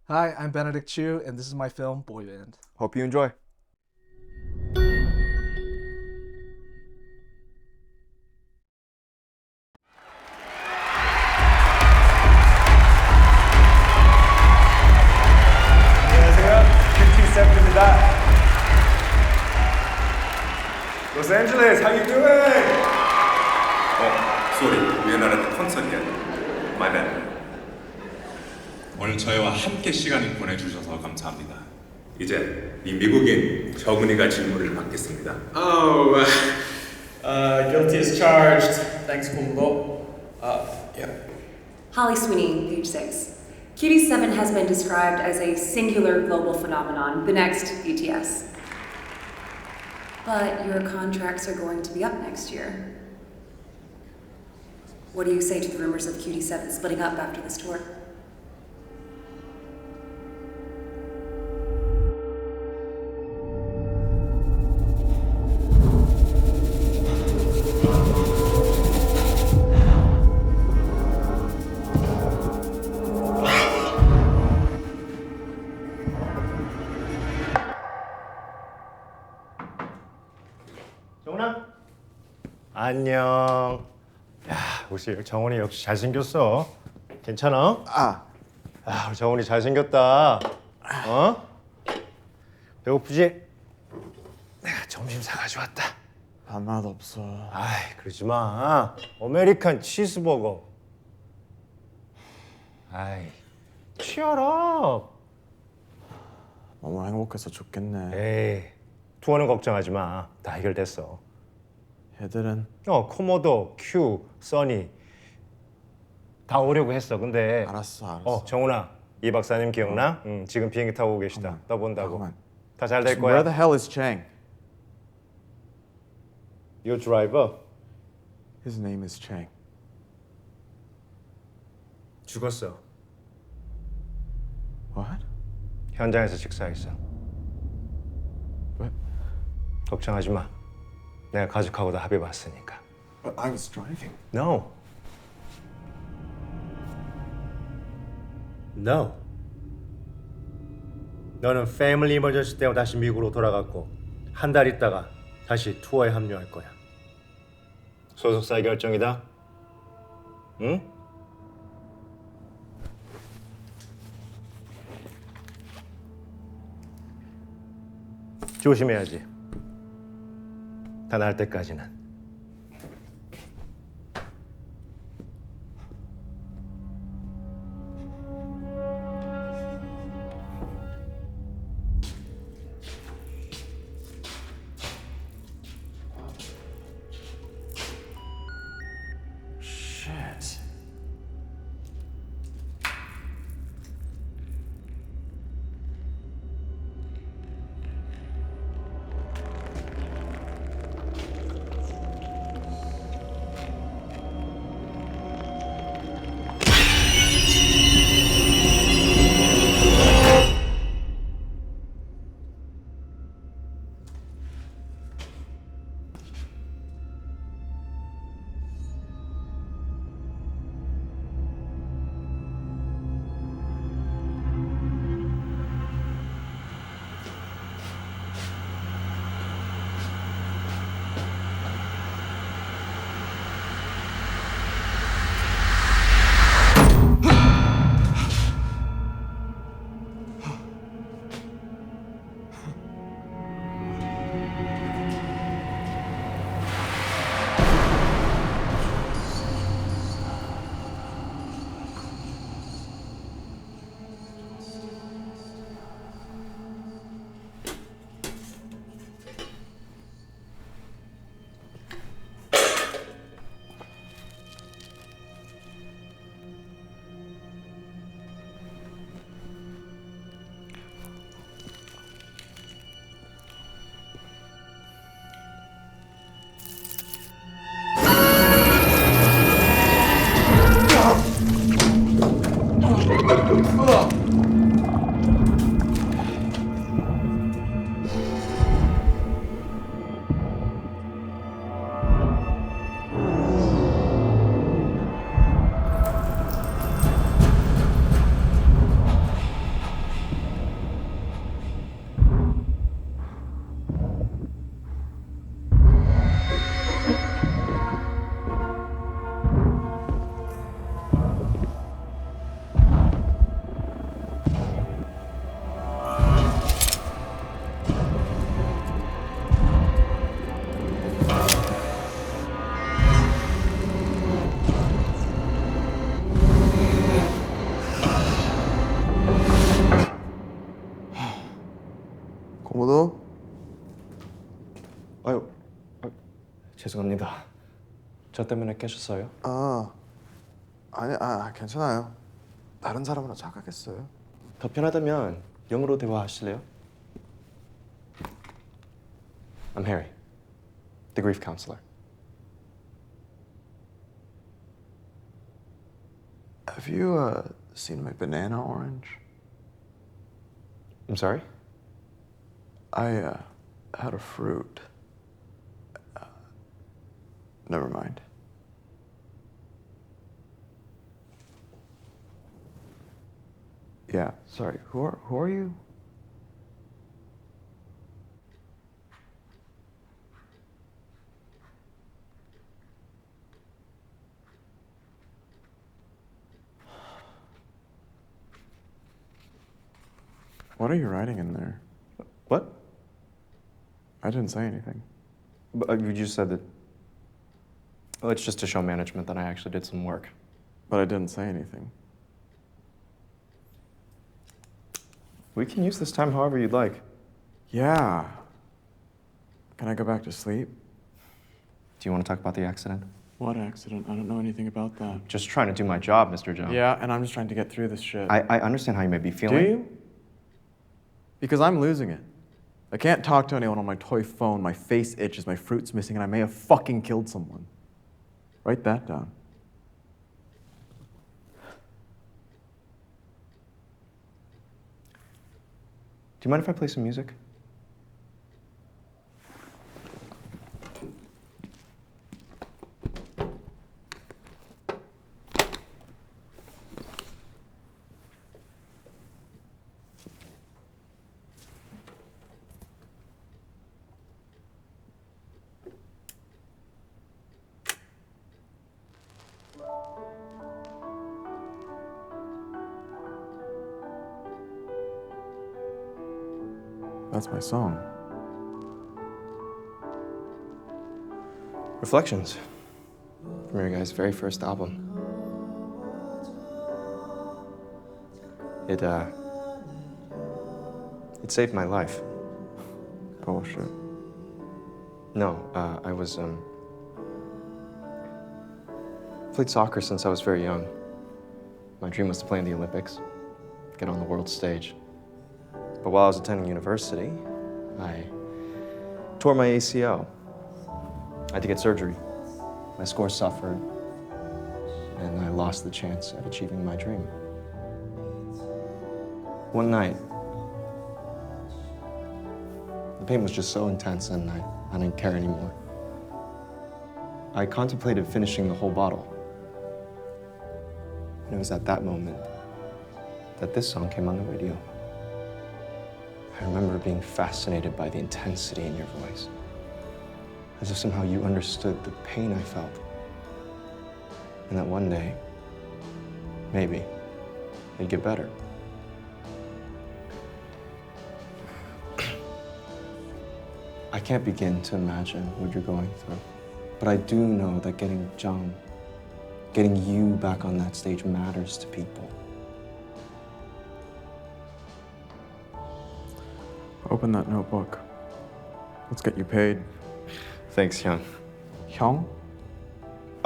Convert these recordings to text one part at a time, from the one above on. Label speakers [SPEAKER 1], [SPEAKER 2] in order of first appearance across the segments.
[SPEAKER 1] Hi, I'm Benedict Chiu, and this is my film, Boy Band.
[SPEAKER 2] Hope you enjoy.
[SPEAKER 3] 안녕하세요. 큐티셉입니다. Los Angeles, how you doing?
[SPEAKER 4] 쏘리, 우리나라는 콘서트야. My bad. 오늘 저희와 함께 시간을 보내주셔서 감사합니다. 이제 이 미국인 저근이가 질문을 받겠습니다.
[SPEAKER 5] Guilty as charged. Thanks, KOMODO. Yeah.
[SPEAKER 6] Holly Sweeney, page 6. QT7 has been described as a singular global phenomenon, the next BTS. But your contracts are going to be up next year. What do you say to the rumors of QT7 splitting up after this tour?
[SPEAKER 7] 정훈아? 안녕. 야, 우리 정훈이 역시 잘생겼어. 괜찮아? 우리 정훈이 잘생겼다. 어? 배고프지? 내가 점심 사가지고 왔다.
[SPEAKER 2] 안 맛없어.
[SPEAKER 7] 아이, 그러지 마. 아메리칸 치즈버거. 아이, 치열어.
[SPEAKER 2] 너무 행복해서 좋겠네.
[SPEAKER 7] 에이, 투어는 걱정하지 마. 다 해결됐어.
[SPEAKER 2] 애들은
[SPEAKER 7] 코모도, 큐, 써니 다 오려고 했어. 근데
[SPEAKER 2] 알았어.
[SPEAKER 7] 정훈아, 이 박사님 기억나? 지금 비행기 타고 계시다. 떠본다고. 다 잘 될 거야.
[SPEAKER 2] Where the hell is Chang?
[SPEAKER 7] Your driver?
[SPEAKER 2] His name is Chang.
[SPEAKER 7] 죽었어.
[SPEAKER 2] What?
[SPEAKER 7] 현장에서 직사했어.
[SPEAKER 2] 왜?
[SPEAKER 7] 걱정하지 마. 내가 가족하고 다 합의 봤으니까.
[SPEAKER 2] But I was driving.
[SPEAKER 7] No. No. 너는 패밀리 이머전시 때문에 다시 미국으로 돌아갔고 한 달 있다가 다시 투어에 합류할 거야. 소속사 결정이다. 응? 조심해야지. 다 나을 때까지는.
[SPEAKER 2] Shit. 코모도?
[SPEAKER 8] 아유, 죄송합니다. 저 때문에 깨셨어요?
[SPEAKER 2] 아니, 괜찮아요. 다른 사람으로 착각했어요.
[SPEAKER 8] 더 편하다면 영어로 대화하실래요? I'm Harry, the grief counselor.
[SPEAKER 2] Have you seen my banana orange?
[SPEAKER 8] I'm sorry?
[SPEAKER 2] I had a fruit. Never mind. Yeah, sorry. Who are you? What are you writing in there?
[SPEAKER 8] What?
[SPEAKER 2] I didn't say anything.
[SPEAKER 8] But you just said that. Well, it's just to show management that I actually did some work.
[SPEAKER 2] But I didn't say anything.
[SPEAKER 8] We can use this time however you'd like.
[SPEAKER 2] Yeah. Can I go back to sleep?
[SPEAKER 8] Do you want to talk about the accident?
[SPEAKER 2] What accident? I don't know anything about that.
[SPEAKER 8] Just trying to do my job, Mr. Jung.
[SPEAKER 2] Yeah, and I'm just trying to get through this shit.
[SPEAKER 8] I understand how you may be feeling.
[SPEAKER 2] Do you? Because I'm losing it. I can't talk to anyone on my toy phone, my face itches, my fruit's missing, and I may have fucking killed someone. Write that down.
[SPEAKER 8] Do you mind if I play some music?
[SPEAKER 2] That's my song.
[SPEAKER 8] Reflections from your guys' very first album. It saved my life.
[SPEAKER 2] Bullshit.
[SPEAKER 8] No, I played soccer since I was very young. My dream was to play in the Olympics, get on the world stage. But while I was attending university, I tore my ACL. I had to get surgery. My score suffered, and I lost the chance at achieving my dream. One night, the pain was just so intense and I didn't care anymore. I contemplated finishing the whole bottle. And it was at that moment that this song came on the radio. I remember being fascinated by the intensity in your voice, as if somehow you understood the pain I felt, and that one day, maybe, it'd get better. I can't begin to imagine what you're going through, but I do know that getting Jung, getting you back on that stage matters to people.
[SPEAKER 2] Open that notebook. Let's get you paid.
[SPEAKER 8] Thanks, Hwang.
[SPEAKER 2] Hwang?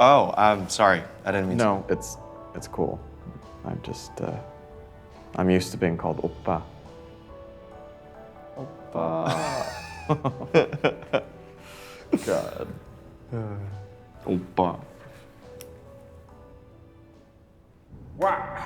[SPEAKER 8] Oh, I'm sorry. I didn't mean to.
[SPEAKER 2] No, it's cool. I'm just, I'm used to being called oppa.
[SPEAKER 8] Oppa.
[SPEAKER 2] God.
[SPEAKER 8] Oppa.
[SPEAKER 3] Wow.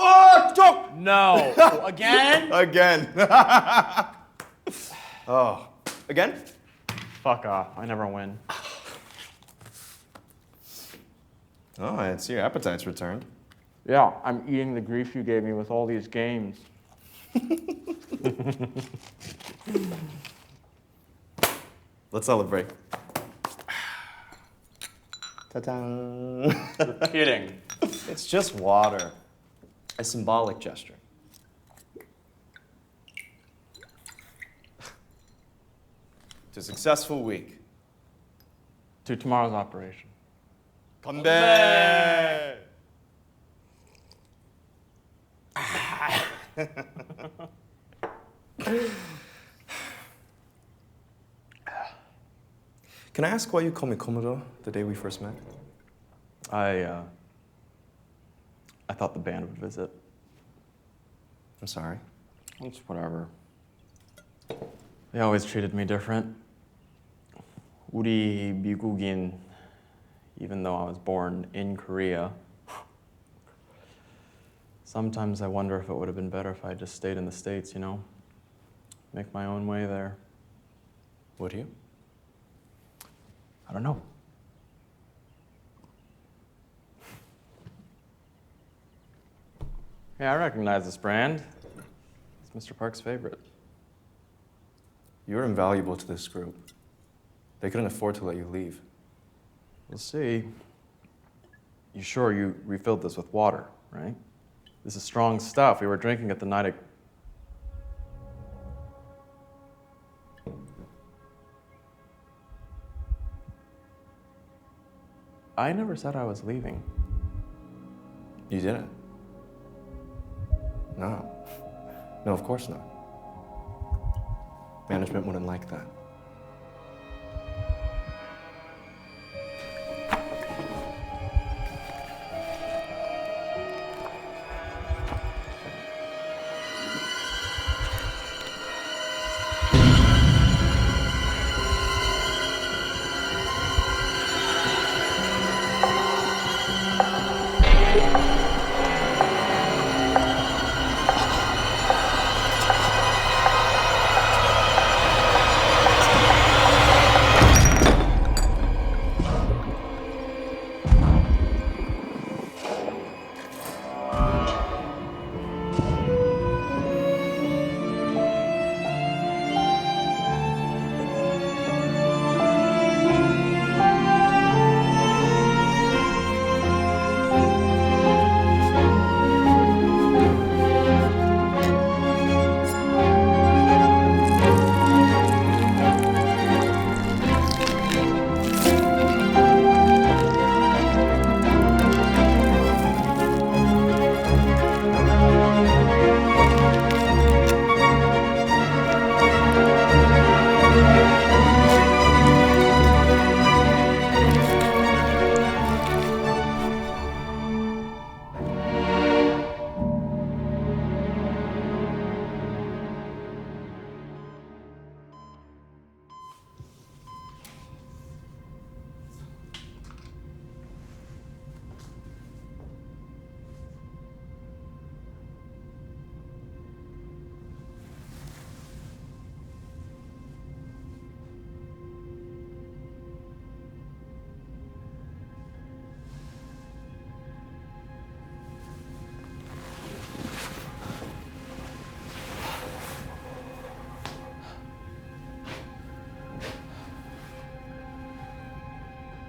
[SPEAKER 2] Oh, stop!
[SPEAKER 5] No. Again?
[SPEAKER 2] Again.
[SPEAKER 8] Oh, again?
[SPEAKER 5] Fuck off. I never win.
[SPEAKER 8] Oh, I see your appetite's returned.
[SPEAKER 5] Yeah, I'm eating the grief you gave me with all these games.
[SPEAKER 8] Let's celebrate. Ta-da!
[SPEAKER 5] You're kidding.
[SPEAKER 8] It's just water. A symbolic gesture.
[SPEAKER 9] to a successful week.
[SPEAKER 2] To tomorrow's operation.
[SPEAKER 9] 건배! Can I ask why you called me KOMODO the day we first met?
[SPEAKER 2] I thought the band would visit.
[SPEAKER 9] I'm sorry.
[SPEAKER 2] It's whatever. They always treated me different. 우리 미국인, even though I was born in Korea. Sometimes I wonder if it would have been better if I just stayed in the States, you know? Make my own way there.
[SPEAKER 9] Would you?
[SPEAKER 2] I don't know. Yeah, I recognize this brand. It's Mr. Park's favorite.
[SPEAKER 9] You're invaluable to this group. They couldn't afford to let you leave.
[SPEAKER 2] We'll see. You sure you refilled this with water, right? This is strong stuff. We were drinking it the night I never said I was leaving.
[SPEAKER 9] You didn't? No. No, of course not. Management wouldn't like that.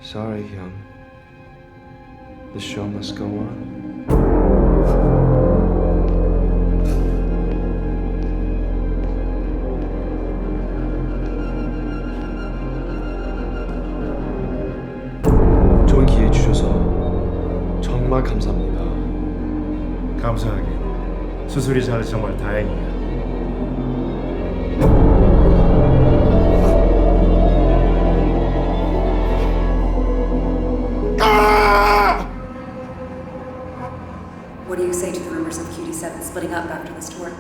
[SPEAKER 9] Sorry, Hwang. The show must go on. 좋은 기회 주셔서 정말 감사합니다.
[SPEAKER 7] 감사하긴. 수술이 잘 정말 다행이야.
[SPEAKER 6] What do you say to the rumors of QT7 splitting up after this tour?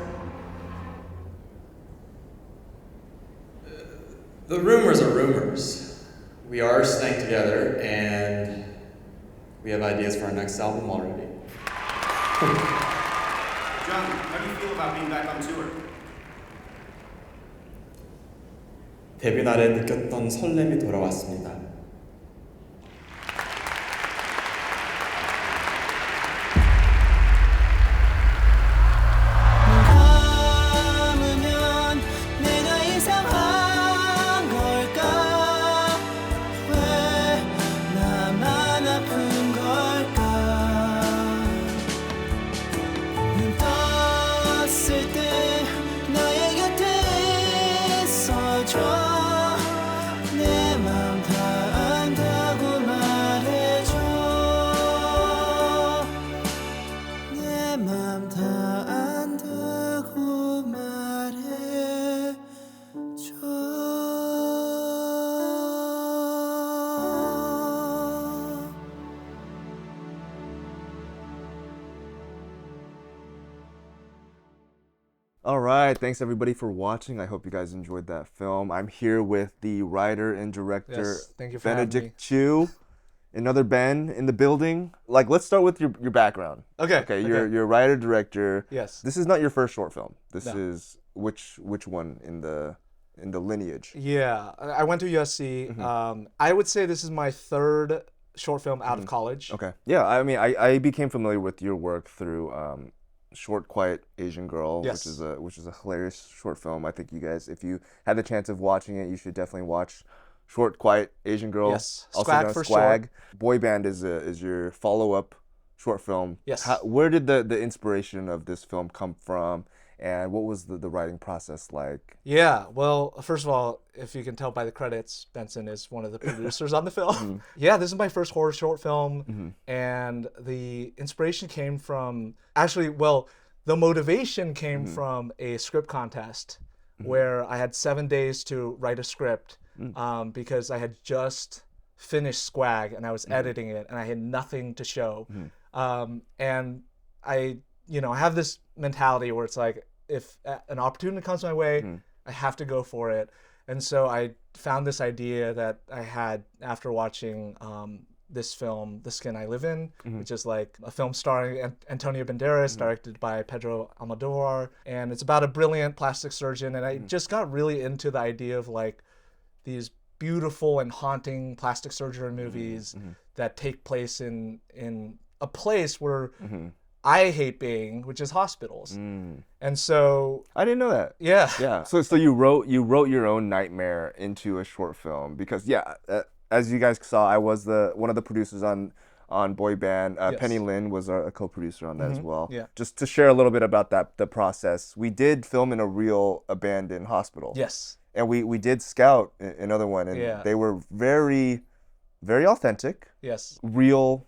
[SPEAKER 5] The rumors are rumors. We are staying together, and we have ideas for our next album already.
[SPEAKER 3] Jung, how do you feel about being back on tour?
[SPEAKER 5] 데뷔 날에 느꼈던 설렘이 돌아왔습니다.
[SPEAKER 10] All right, thanks everybody for watching. I hope you guys enjoyed that film. I'm here with the writer and director
[SPEAKER 1] Yes, thank you for having me.
[SPEAKER 10] Benedict Chiu. Another Ben in the building. Like, let's start with your background. Okay, you're a writer director.
[SPEAKER 1] Yes.
[SPEAKER 10] This is not your first short film. This
[SPEAKER 1] No.
[SPEAKER 10] is which one in the lineage?
[SPEAKER 1] Yeah, I went to USC. I would say this is my third short film out of college.
[SPEAKER 10] Okay. Yeah, I mean, I became familiar with your work through Short Quiet Asian Girl,
[SPEAKER 1] Yes.
[SPEAKER 10] which is a hilarious short film. I think you guys, if you had the chance of watching it, you should definitely watch Short Quiet Asian Girl.
[SPEAKER 1] Yes.
[SPEAKER 10] Also
[SPEAKER 1] Swag
[SPEAKER 10] known as
[SPEAKER 1] for
[SPEAKER 10] Swag.
[SPEAKER 1] short.
[SPEAKER 10] Boy Band is your follow-up short film.
[SPEAKER 1] Yes.
[SPEAKER 10] Where did the inspiration of this film come from, and what was the writing process like?
[SPEAKER 1] Yeah, well, first of all, if you can tell by the credits, Benson is one of the producers on the film. Yeah, this is my first horror short film, and the inspiration came from, actually, well, the motivation came from a script contest where I had 7 days to write a script because I had just finished Swag and I was editing it and I had nothing to show. And I have this mentality where it's like, if an opportunity comes my way, I have to go for it. And so I found this idea that I had after watching this film, The Skin I Live In, which is like a film starring Antonio Banderas, directed by Pedro Almodovar. And it's about a brilliant plastic surgeon. And I just got really into the idea of like these beautiful and haunting plastic surgery movies that take place in a place where I hate being, which is hospitals. And so
[SPEAKER 10] I didn't know that.
[SPEAKER 1] Yeah.
[SPEAKER 10] Yeah. So you wrote your own nightmare into a short film because as you guys saw, I was one of the producers on Boy Band. Penny Lin was a co-producer on that as well.
[SPEAKER 1] Yeah.
[SPEAKER 10] Just to share a little bit about the process, we did film in a real abandoned hospital.
[SPEAKER 1] Yes.
[SPEAKER 10] And we did scout another one, and they were very, very authentic.
[SPEAKER 1] Yes.
[SPEAKER 10] Real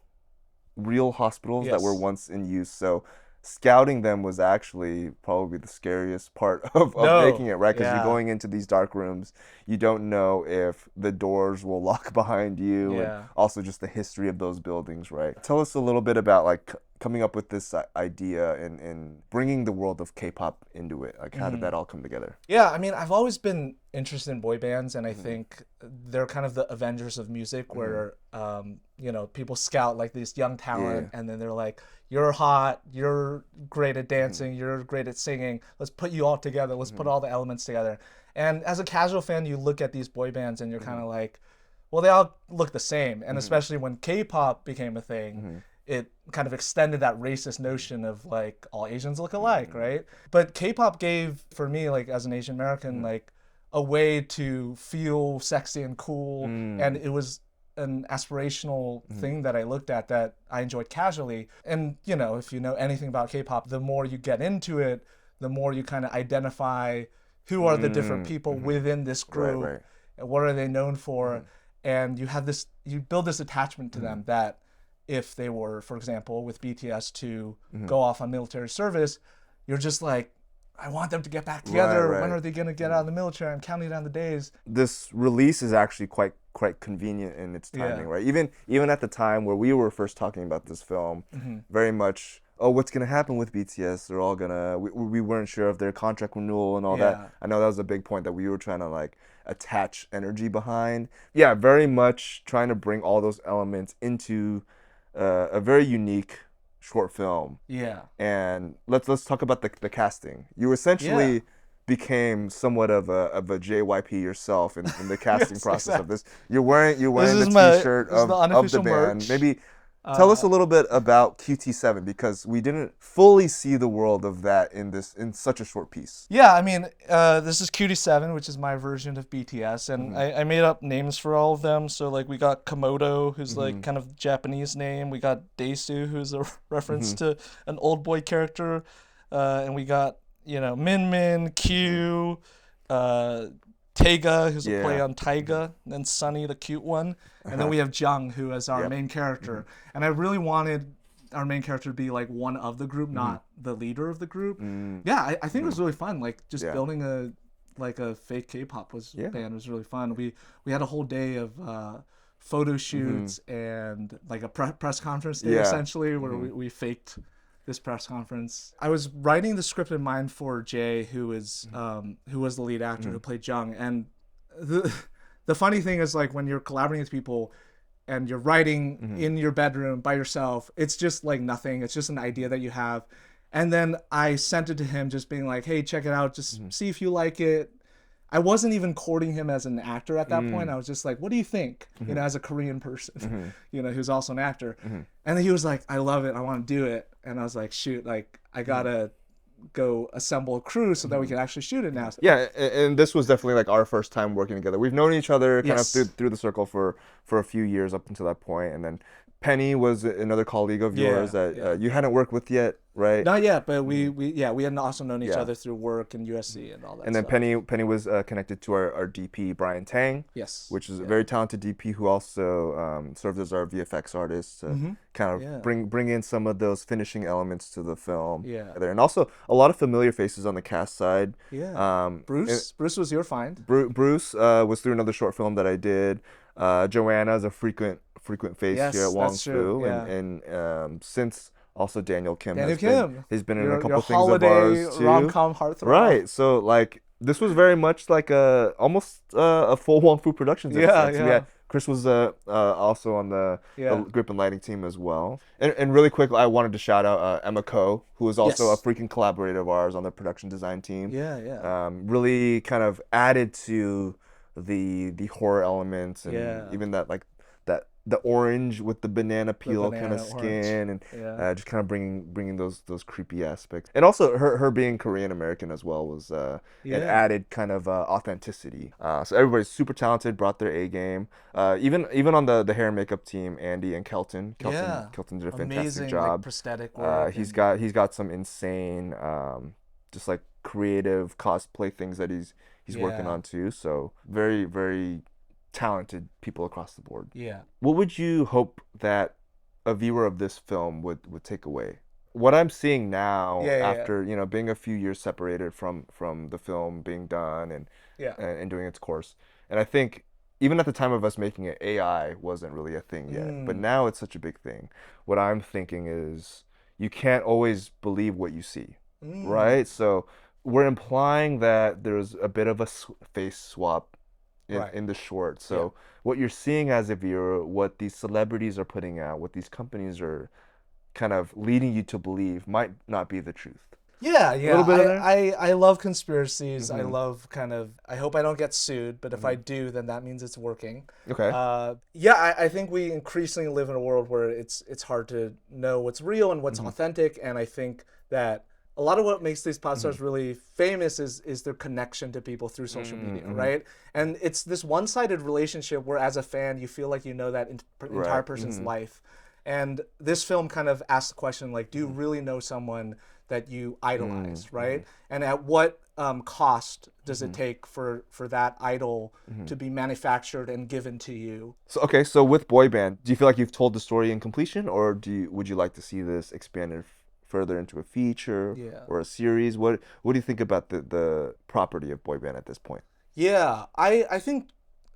[SPEAKER 10] hospitals that were once in use. So scouting them was actually probably the scariest part of making it, right? Because you're going into these dark rooms. You don't know if the doors will lock behind you, and also just the history of those buildings, right? Tell us a little bit about like coming up with this idea and bringing the world of K-pop into it. Like, how did that all come together?
[SPEAKER 1] Yeah, I mean, I've always been interested in boy bands, and I think they're kind of the Avengers of music, where people scout like this young talent, and then they're like, "You're hot, you're great at dancing, you're great at singing. Let's put you all together. Let's put all the elements together." And as a casual fan, you look at these boy bands, and you're kind of like, "Well, they all look the same." And especially when K-pop became a thing. It kind of extended that racist notion of like all Asians look alike, right? But K-pop gave, for me, like as an Asian American, like a way to feel sexy and cool, and it was an aspirational thing that I looked at that I enjoyed casually. And if you know anything about K-pop, the more you get into it, the more you kind of identify who are the different people within this group, and what are they known for, and you build this attachment to them that. If they were, for example, with BTS to go off on military service, you're just like, I want them to get back together.
[SPEAKER 10] Right.
[SPEAKER 1] When are they going to get out of the military? I'm counting down the days.
[SPEAKER 10] This release is actually quite convenient in its timing, right? Even at the time where we were first talking about this film, very much, what's going to happen with BTS? They're all going to, we weren't sure of their contract renewal and all that. I know that was a big point that we were trying to like attach energy behind. Yeah, very much trying to bring all those elements into a very unique short film. Yeah. And let's talk about the casting. You essentially became somewhat of a JYP yourself in the casting process of this. You're wearing the T-shirt of the band.
[SPEAKER 1] Merch.
[SPEAKER 10] Maybe tell us a little bit about QT7, because we didn't fully see the world of that in such a short piece.
[SPEAKER 1] Yeah, I mean, this is QT7, which is my version of BTS, and I made up names for all of them. So like we got KOMODO, who's like kind of Japanese name. We got Daesu, who's a reference to an old boy character, and we got Min Min, Q, Taega, who's a play on Taiga, and then Sunny, the cute one, and then we have Jung, who is our main character. And I really wanted our main character to be like one of the group, not the leader of the group. Yeah, I think it was really fun. Like just building a fake K-pop band was really fun. We had a whole day of photo shoots and like a press conference day essentially, where we faked this press conference. I was writing the script in mind for Jay, who was the lead actor who played Jung, and the funny thing is, like, when you're collaborating with people and you're writing in your bedroom by yourself, it's just like nothing. It's just an idea that you have. And then I sent it to him just being like, hey, check it out. Just see if you like it. I wasn't even courting him as an actor at that point. I was just like, what do you think? You know, as a Korean person, you know, who's also an actor. And then he was like, I love it. I want to do it. And I was like, shoot, like, I got to go assemble a crew so that we can actually shoot it now.
[SPEAKER 10] Yeah, and this was definitely like our first time working together. We've known each other kind of through the circle for a few years up until that point, and then Penny was another colleague of yours that you hadn't worked with yet, right?
[SPEAKER 1] Not yet, but we had also known each other through work and USC and all that.
[SPEAKER 10] And then
[SPEAKER 1] stuff.
[SPEAKER 10] Penny was connected to our DP Brian Tang, which is a very talented DP who also served as our VFX artist to kind of bring in some of those finishing elements to the film. And also a lot of familiar faces on the cast side.
[SPEAKER 1] Bruce was your find.
[SPEAKER 10] Bruce was through another short film that I did. Joanna is a frequent face here at Wong Fu, and since also Daniel Kim has been in a couple things of ours too.
[SPEAKER 1] Rom-com heartthrob.
[SPEAKER 10] Right, so like this was very much like almost a full Wong Fu Productions episode. So Chris was also on the grip and lighting team as well. And really quick, I wanted to shout out Emma Ko, who is also a freaking collaborator of ours on the production design team. Really kind of added to the horror elements and even that like the orange with the banana peel kind of skin and just kind of bringing those creepy aspects, and also her being Korean American as well was an added kind of authenticity. So everybody's super talented, brought their A game. Even on the hair and makeup team, Andy and Kelton did a fantastic
[SPEAKER 1] amazing,
[SPEAKER 10] job.
[SPEAKER 1] like, prosthetic work.
[SPEAKER 10] He's got some insane just like creative cosplay things that he's working on too. So very, very talented people across the board. What would you hope that a viewer of this film would take away? What I'm seeing now after you know being a few years separated from the film being done and doing its course, and I think even at the time of us making it, AI wasn't really a thing yet, but now it's such a big thing. What I'm thinking is you can't always believe what you see, right? So we're implying that there's a bit of a face swap in the short. So what you're seeing as a viewer, what these celebrities are putting out, what these companies are kind of leading you to believe might not be the truth.
[SPEAKER 1] I love conspiracies. I love I hope I don't get sued, but if I do, then that means it's working. I think we increasingly live in a world where it's hard to know what's real and what's authentic, and I think that a lot of what makes these pop stars really famous is their connection to people through social media, right? And it's this one-sided relationship where, as a fan, you feel like you know that entire person's life. And this film kind of asks the question, like, do you really know someone that you idolize, right? And at what cost does it take for that idol to be manufactured and given to you?
[SPEAKER 10] So with boy band, do you feel like you've told the story in completion, or would you like to see this expanded further into a feature or a series? What do you think about the property of boy band at this point?
[SPEAKER 1] I think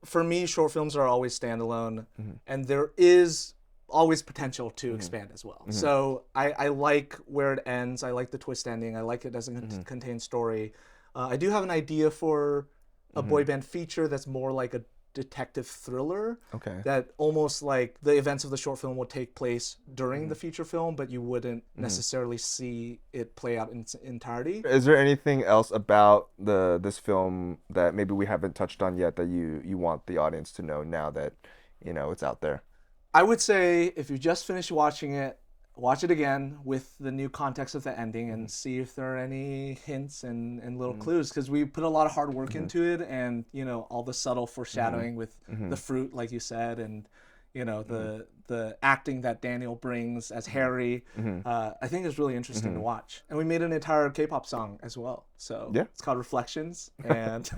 [SPEAKER 1] for me, short films are always standalone, and there is always potential to expand as well. So I like where it ends. I like the twist ending. I like it doesn't contain story. I do have an idea for a boy band feature that's more like a detective thriller. That almost like the events of the short film will take place during the feature film, but you wouldn't necessarily see it play out in its entirety.
[SPEAKER 10] Is there anything else about this film that maybe we haven't touched on yet that you want the audience to know now that it's out there?
[SPEAKER 1] I would say if you just finished watching it, watch it again with the new context of the ending and see if there are any hints and little clues, because we put a lot of hard work into it, and all the subtle foreshadowing with the fruit, like you said, and the acting that Danielle brings as Harry, I think is really interesting to watch. And we made an entire K-pop song as well, so it's called Reflections, and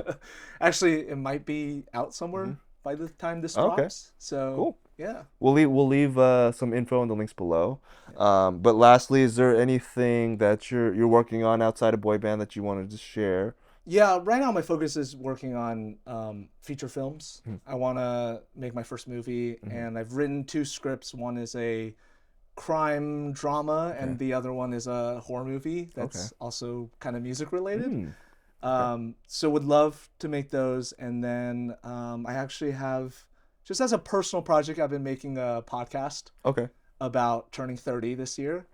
[SPEAKER 1] actually it might be out somewhere by the time this drops. So
[SPEAKER 10] cool.
[SPEAKER 1] Yeah.
[SPEAKER 10] We'll leave some info in the links below. But lastly, is there anything that you're working on outside of boy band that you wanted to share?
[SPEAKER 1] Yeah, right now my focus is working on feature films. I want to make my first movie, and I've written 2 scripts. One is a crime drama, and the other one is a horror movie that's also kind of music related. So would love to make those. And then I actually have, just as a personal project, I've been making a podcast about turning 30 this year.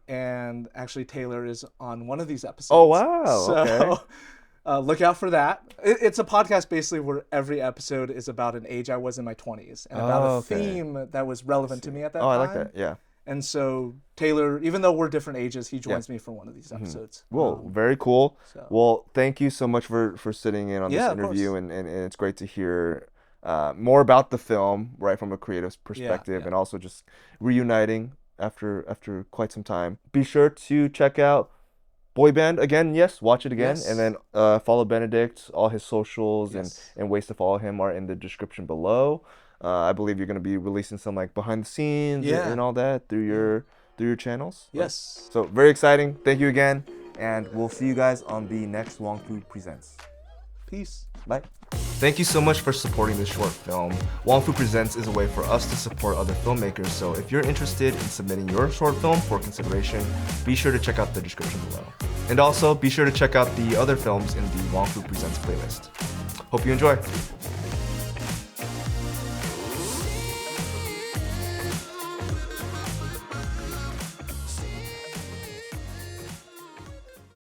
[SPEAKER 1] And actually Taylor is on one of these episodes.
[SPEAKER 10] Oh, wow.
[SPEAKER 1] So look out for that. It's a podcast basically where every episode is about an age I was in my 20s and about a theme that was relevant to me at that time.
[SPEAKER 10] I like that. Yeah.
[SPEAKER 1] And so Taylor, even though we're different ages, he joins me for one of these episodes.
[SPEAKER 10] Well, very cool. Well, thank you so much for sitting in on this interview, and it's great to hear more about the film, right, from a creative perspective, and also just reuniting after quite some time. Be sure to check out Boy Band again. Yes, watch it again, and then follow Benedict. All his socials and ways to follow him are in the description below. I believe you're going to be releasing some like behind the scenes and all that through your channels.
[SPEAKER 1] Yes.
[SPEAKER 10] So very exciting. Thank you again, and we'll see you guys on the next Wong Fu Presents.
[SPEAKER 1] Peace.
[SPEAKER 10] Bye. Thank you so much for supporting this short film. Wong Fu Presents is a way for us to support other filmmakers, so if you're interested in submitting your short film for consideration, be sure to check out the description below. And also, be sure to check out the other films in the Wong Fu Presents playlist. Hope you enjoy.